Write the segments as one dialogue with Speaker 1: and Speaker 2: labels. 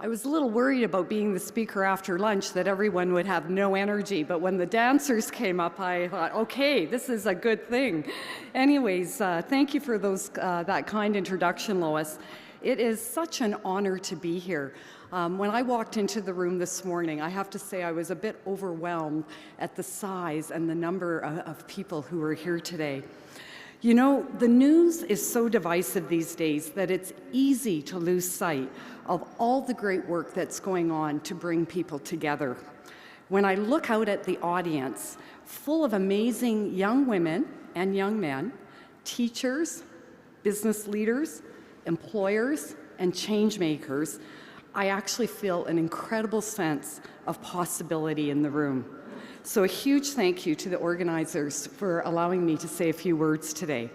Speaker 1: I was a little worried about being the speaker after lunch, that everyone would have no energy, but when the dancers came up, I thought, okay, this is a good thing. Anyways, thank you for that kind introduction, Lois. It is such an honor to be here. When I walked into the room this morning, I have to say I was a bit overwhelmed at the size and the number of people who are here today. You know, the news is so divisive these days that it's easy to lose sight of all the great work that's going on to bring people together. When I look out at the audience, full of amazing young women and young men, teachers, business leaders, employers, and change makers, I actually feel an incredible sense of possibility in the room. So a huge thank you to the organizers for allowing me to say a few words today.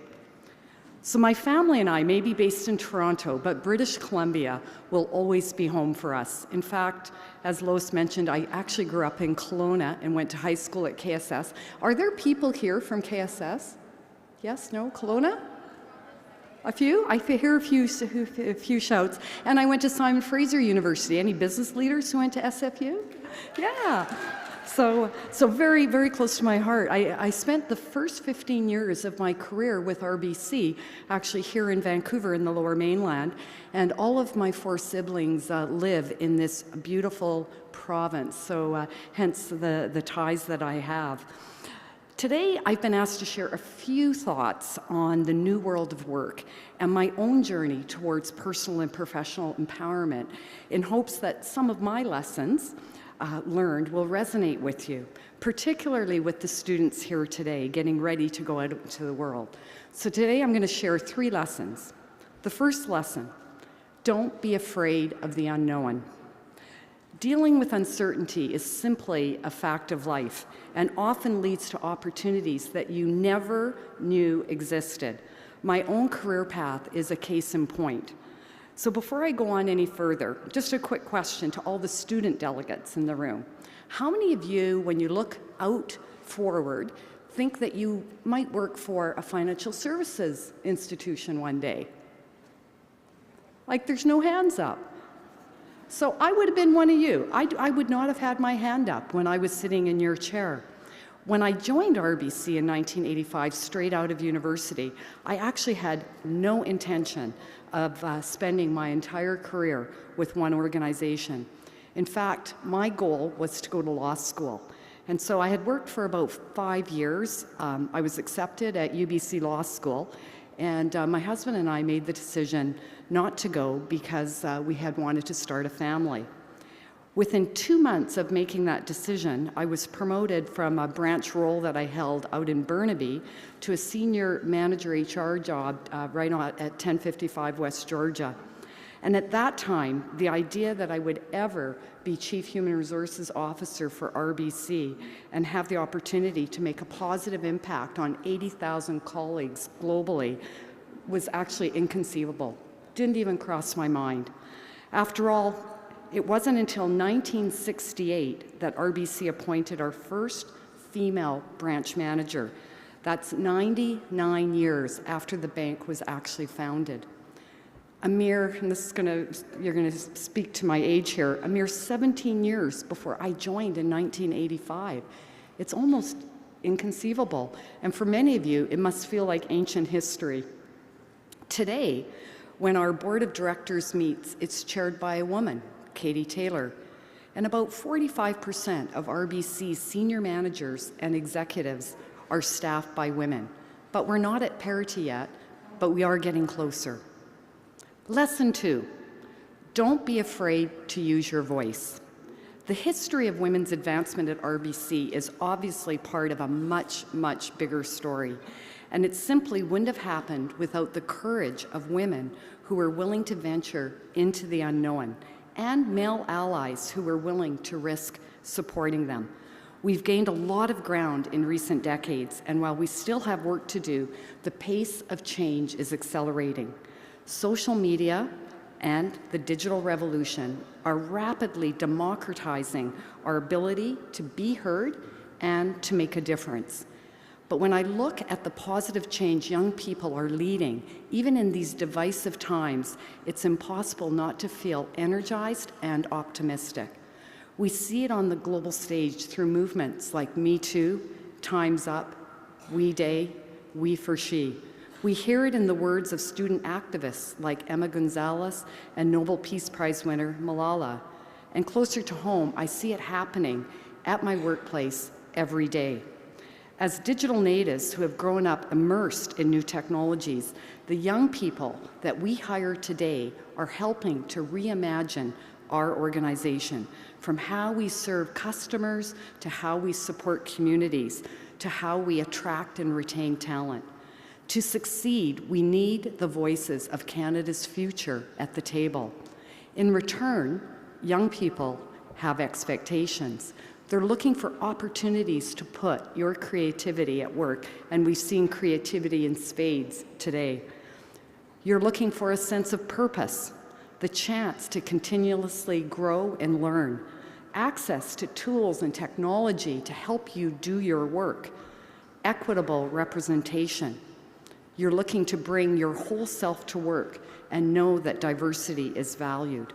Speaker 1: So my family and I may be based in Toronto, but British Columbia will always be home for us. In fact, as Lois mentioned, I actually grew up in Kelowna and went to high school at KSS. Are there people here from KSS? Yes, no, Kelowna? A few? I hear a few shouts. And I went to Simon Fraser University. Any business leaders who went to SFU? Yeah. So very, very close to my heart. I spent the first 15 years of my career with RBC, actually here in Vancouver in the Lower Mainland, and all of my 4 siblings live in this beautiful province, so hence the ties that I have. Today, I've been asked to share a few thoughts on the new world of work and my own journey towards personal and professional empowerment in hopes that some of my lessons learned will resonate with you, particularly with the students here today getting ready to go out into the world. So today I'm going to share 3 lessons. The first lesson, don't be afraid of the unknown. Dealing with uncertainty is simply a fact of life and often leads to opportunities that you never knew existed. My own career path is a case in point. So before I go on any further, just a quick question to all the student delegates in the room. How many of you, when you look out forward, think that you might work for a financial services institution one day? Like, there's no hands up. So I would have been one of you. I would not have had my hand up when I was sitting in your chair. When I joined RBC in 1985, straight out of university, I actually had no intention of spending my entire career with one organization. In fact, my goal was to go to law school. And so I had worked for about 5 years. I was accepted at UBC Law School, and my husband and I made the decision not to go because we had wanted to start a family. Within 2 months of making that decision, I was promoted from a branch role that I held out in Burnaby to a senior manager HR job right at 1055 West Georgia. And at that time, the idea that I would ever be Chief Human Resources Officer for RBC and have the opportunity to make a positive impact on 80,000 colleagues globally was actually inconceivable. Didn't even cross my mind. After all, it wasn't until 1968 that RBC appointed our first female branch manager. That's 99 years after the bank was actually founded. A mere, and you're gonna speak to my age here, a mere 17 years before I joined in 1985. It's almost inconceivable. And for many of you, it must feel like ancient history. Today, when our board of directors meets, it's chaired by a woman, Katie Taylor, and about 45% of RBC's senior managers and executives are staffed by women. But we're not at parity yet, but we are getting closer. Lesson 2, don't be afraid to use your voice. The history of women's advancement at RBC is obviously part of a much, much bigger story, and it simply wouldn't have happened without the courage of women who were willing to venture into the unknown, and male allies who were willing to risk supporting them. We've gained a lot of ground in recent decades, and while we still have work to do, the pace of change is accelerating. Social media and the digital revolution are rapidly democratizing our ability to be heard and to make a difference. But when I look at the positive change young people are leading, even in these divisive times, it's impossible not to feel energized and optimistic. We see it on the global stage through movements like Me Too, Time's Up, We Day, We for She. We hear it in the words of student activists like Emma Gonzalez and Nobel Peace Prize winner Malala. And closer to home, I see it happening at my workplace every day. As digital natives who have grown up immersed in new technologies, the young people that we hire today are helping to reimagine our organization, from how we serve customers to how we support communities to how we attract and retain talent. To succeed, we need the voices of Canada's future at the table. In return, young people have expectations. They're looking for opportunities to put your creativity at work, and we've seen creativity in spades today. You're looking for a sense of purpose, the chance to continuously grow and learn, access to tools and technology to help you do your work, equitable representation. You're looking to bring your whole self to work and know that diversity is valued.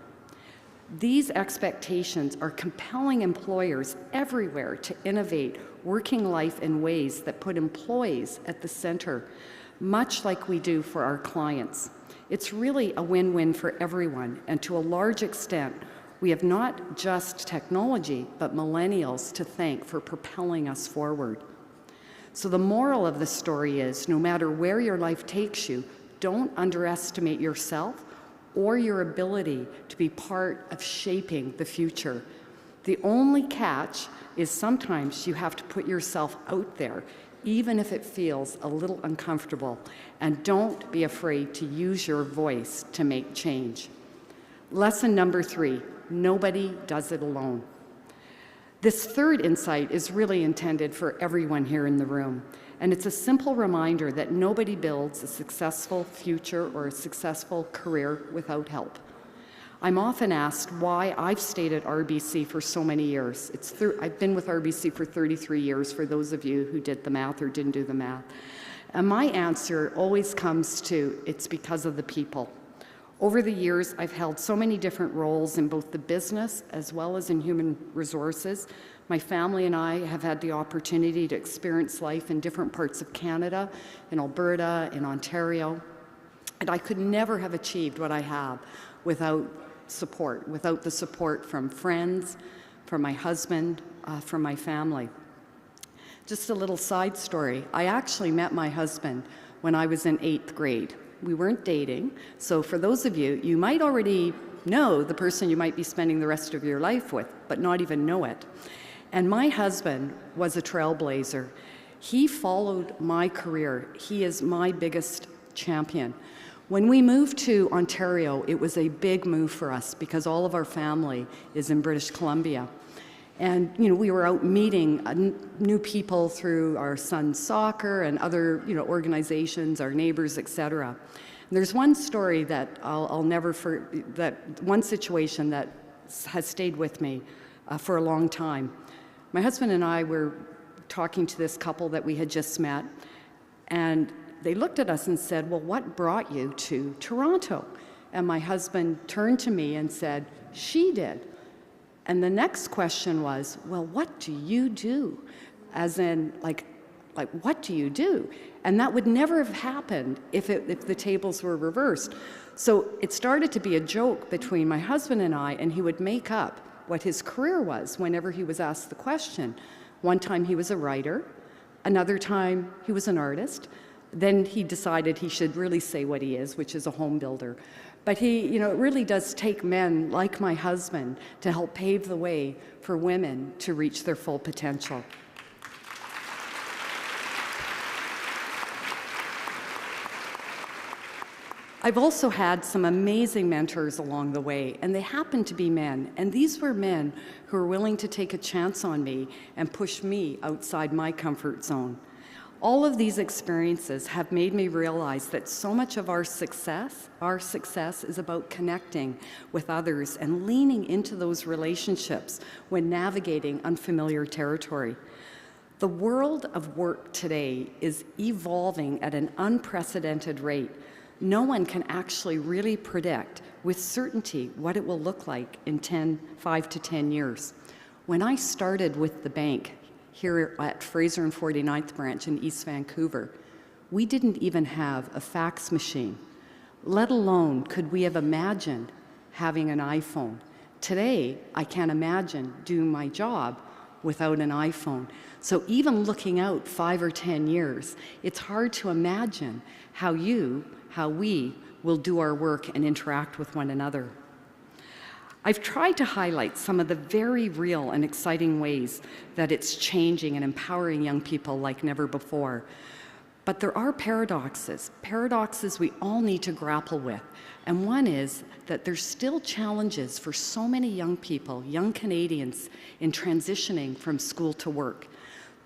Speaker 1: These expectations are compelling employers everywhere to innovate working life in ways that put employees at the center, much like we do for our clients. It's really a win-win for everyone, and to a large extent, we have not just technology, but millennials to thank for propelling us forward. So the moral of the story is, no matter where your life takes you, don't underestimate yourself or your ability to be part of shaping the future. The only catch is sometimes you have to put yourself out there, even if it feels a little uncomfortable, and don't be afraid to use your voice to make change. Lesson number 3, nobody does it alone. This third insight is really intended for everyone here in the room, and it's a simple reminder that nobody builds a successful future or a successful career without help. I'm often asked why I've stayed at RBC for so many years. I've been with RBC for 33 years, for those of you who did the math or didn't do the math. And my answer always comes to, it's because of the people. Over the years, I've held so many different roles in both the business as well as in human resources. My family and I have had the opportunity to experience life in different parts of Canada, in Alberta, in Ontario, and I could never have achieved what I have without support, without the support from friends, from my husband, from my family. Just a little side story. I actually met my husband when I was in 8th grade. We weren't dating, so for those of you, you might already know the person you might be spending the rest of your life with, but not even know it. And my husband was a trailblazer. He followed my career. He is my biggest champion. When we moved to Ontario, it was a big move for us because all of our family is in British Columbia. And we were out meeting new people through our son's soccer and other organizations, our neighbors, etc. And there's one story that I'll never forget, that one situation that has stayed with me for a long time. My husband and I were talking to this couple that we had just met, and they looked at us and said, "Well, what brought you to Toronto?" And my husband turned to me and said, "She did." And the next question was, "Well, what do you do?" As in, like, what do you do? And that would never have happened if the tables were reversed. So it started to be a joke between my husband and I, and he would make up what his career was whenever he was asked the question. One time he was a writer, another time he was an artist. Then he decided he should really say what he is, which is a home builder. But it really does take men like my husband to help pave the way for women to reach their full potential. I've also had some amazing mentors along the way, and they happen to be men. And these were men who were willing to take a chance on me and push me outside my comfort zone. All of these experiences have made me realize that so much of our success is about connecting with others and leaning into those relationships when navigating unfamiliar territory. The world of work today is evolving at an unprecedented rate. No one can actually really predict with certainty what it will look like in 5 to 10 years. When I started with the bank here at Fraser and 49th Branch in East Vancouver, we didn't even have a fax machine, let alone could we have imagined having an iPhone. Today, I can't imagine doing my job without an iPhone. So even looking out 5 or 10 years, it's hard to imagine how we will do our work and interact with one another. I've tried to highlight some of the very real and exciting ways that it's changing and empowering young people like never before. But there are paradoxes we all need to grapple with. And one is that there's still challenges for so many young people, young Canadians, in transitioning from school to work.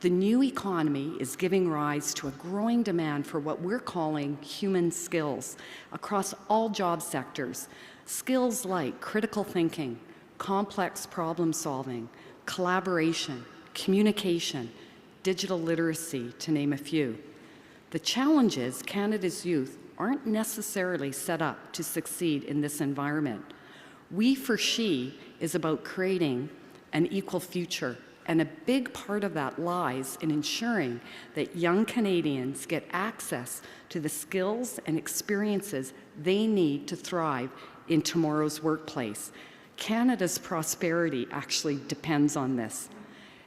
Speaker 1: The new economy is giving rise to a growing demand for what we're calling human skills across all job sectors. Skills like critical thinking, complex problem solving, collaboration, communication, digital literacy, to name a few. The challenge is Canada's youth aren't necessarily set up to succeed in this environment. We for She is about creating an equal future, and a big part of that lies in ensuring that young Canadians get access to the skills and experiences they need to thrive in tomorrow's workplace. Canada's prosperity actually depends on this.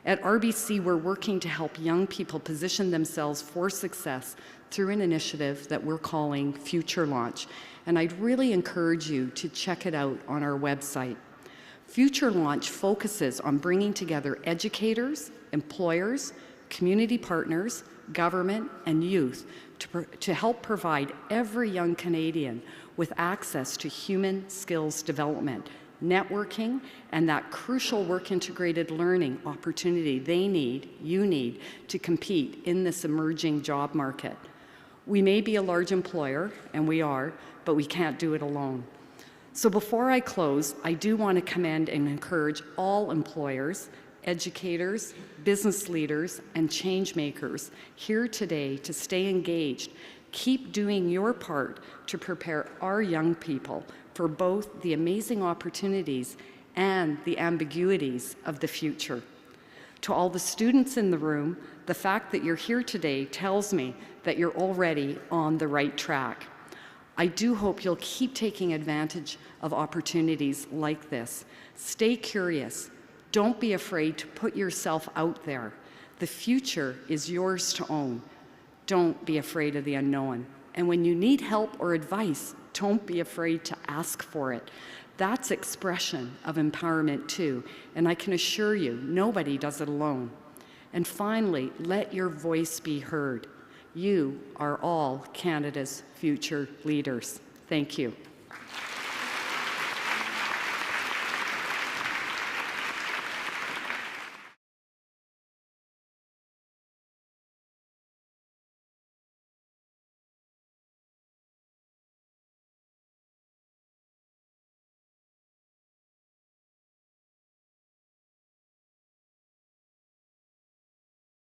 Speaker 1: At RBC, we're working to help young people position themselves for success through an initiative that we're calling Future Launch, and I'd really encourage you to check it out on our website. Future Launch focuses on bringing together educators, employers, community partners, government, and youth to help provide every young Canadian with access to human skills development, networking, and that crucial work-integrated learning opportunity you need to compete in this emerging job market. We may be a large employer, and we are, but we can't do it alone. So before I close, I do want to commend and encourage all employers, educators, business leaders, and change makers here today to stay engaged. Keep doing your part to prepare our young people for both the amazing opportunities and the ambiguities of the future. To all the students in the room, the fact that you're here today tells me that you're already on the right track. I do hope you'll keep taking advantage of opportunities like this. Stay curious. Don't be afraid to put yourself out there. The future is yours to own. Don't be afraid of the unknown. And when you need help or advice, don't be afraid to ask for it. That's expression of empowerment too, and I can assure you, nobody does it alone. And finally, let your voice be heard. You are all Canada's future leaders. Thank you.